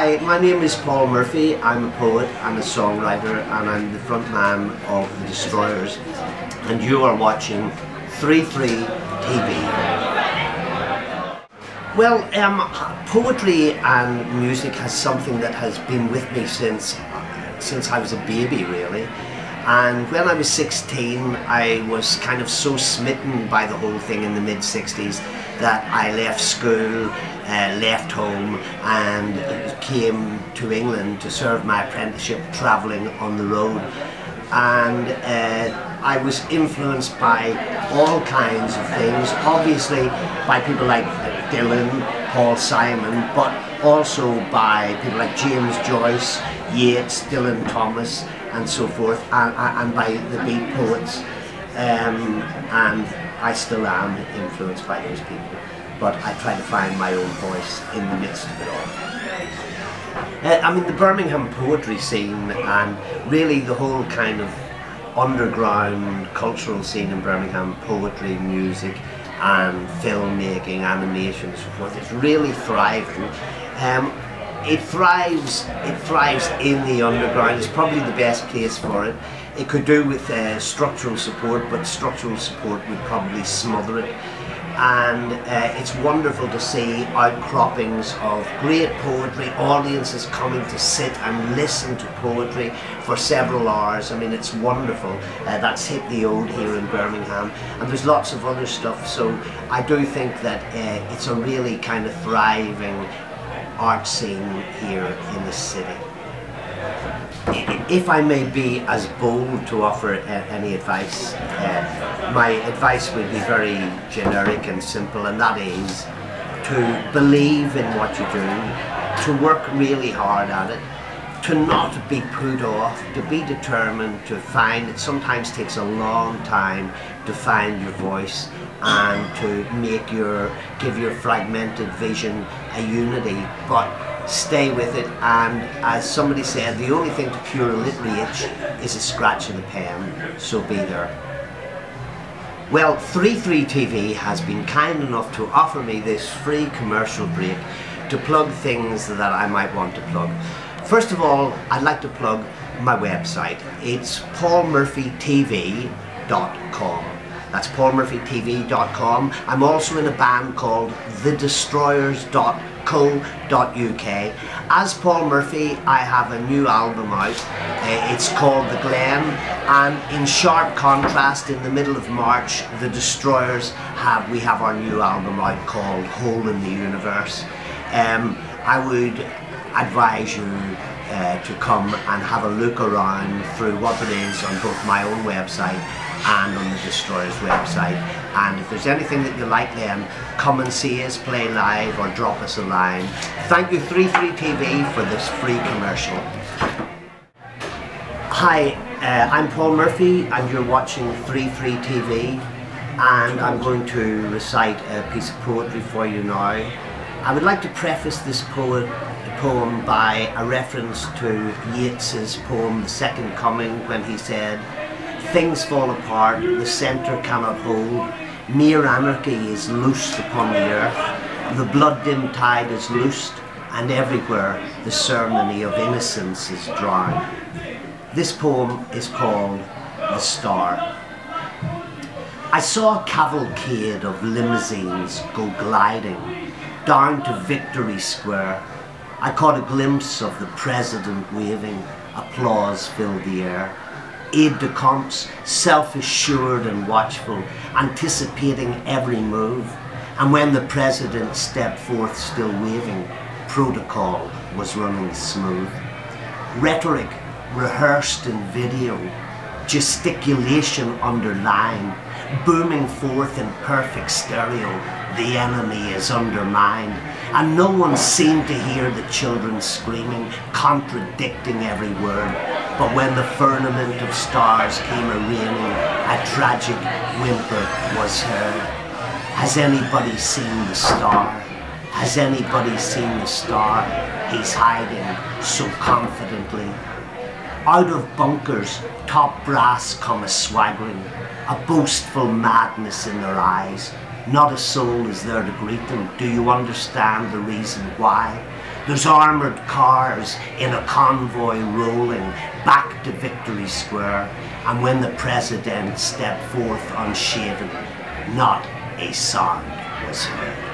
Hi, my name is Paul Murphy. I'm a poet and a songwriter, and I'm the front man of the Destroyers, and you are watching 33 TV. Well, poetry and music has something that has been with me since I was a baby, really. And when I was 16, I was kind of so smitten by the whole thing in the mid-60s that I left school, left home, and came to England to serve my apprenticeship travelling on the road. And I was influenced by all kinds of things, obviously by people like Dylan, Paul Simon, but also by people like James Joyce, Yeats, Dylan Thomas, and so forth, and by the beat poets, and I still am influenced by those people, but I try to find my own voice in the midst of it all. I mean, the Birmingham poetry scene and really the whole kind of underground cultural scene in Birmingham, poetry, music and filmmaking, animation and so forth, is really thriving. It thrives in the underground. It's probably the best place for it. It could do with structural support, but structural support would probably smother it. And it's wonderful to see outcroppings of great poetry, audiences coming to sit and listen to poetry for several hours. I mean, it's wonderful. That's Hit the Ode here in Birmingham, and there's lots of other stuff. So I do think that it's a really kind of thriving art scene here in the city. If I may be as bold to offer any advice, my advice would be very generic and simple, and that is to believe in what you're doing, to work really hard at it, to not be put off, to be determined, to find it sometimes takes a long time to find your voice and to give your fragmented vision a unity, but stay with it. And as somebody said, the only thing to cure a literary itch is a scratch in the pen, so be there. Well, 33 TV has been kind enough to offer me this free commercial break to plug things that I might want to plug. First of all, I'd like to plug my website. It's paulmurphytv.com. That's paulmurphytv.com. I'm also in a band called thedestroyers.co.uk. As Paul Murphy, I have a new album out. It's called The Glen, and in sharp contrast, in the middle of March, the Destroyers we have our new album out called Hole in the Universe. I would advise you to come and have a look around through what there is on both my own website and on the Destroyers website, and if there's anything that you like, then come and see us play live or drop us a line. Thank you 33 TV for this free commercial. Hi, I'm Paul Murphy and you're watching 33 TV, and I'm going to recite a piece of poetry for you now. I would like to preface this poem by a reference to Yeats's poem The Second Coming, when he said, "Things fall apart, the centre cannot hold, mere anarchy is loosed upon the earth, the blood-dimmed tide is loosed, and everywhere the ceremony of innocence is drowned." This poem is called The Star. I saw a cavalcade of limousines go gliding down to Victory Square. I caught a glimpse of the president waving, applause filled the air. Aide-de-camps, self-assured and watchful, anticipating every move. And when the president stepped forth still waving, protocol was running smooth. Rhetoric rehearsed in video, gesticulation underlined, booming forth in perfect stereo, the enemy is undermined. And no one seemed to hear the children screaming, contradicting every word. But when the firmament of stars came a-raining, a tragic whimper was heard. Has anybody seen the star? Has anybody seen the star? He's hiding so confidently. Out of bunkers, top brass come a-swaggering, a boastful madness in their eyes. Not a soul is there to greet them. Do you understand the reason why? There's armoured cars in a convoy rolling back to Victory Square, and when the president stepped forth unshaven, not a sound was heard.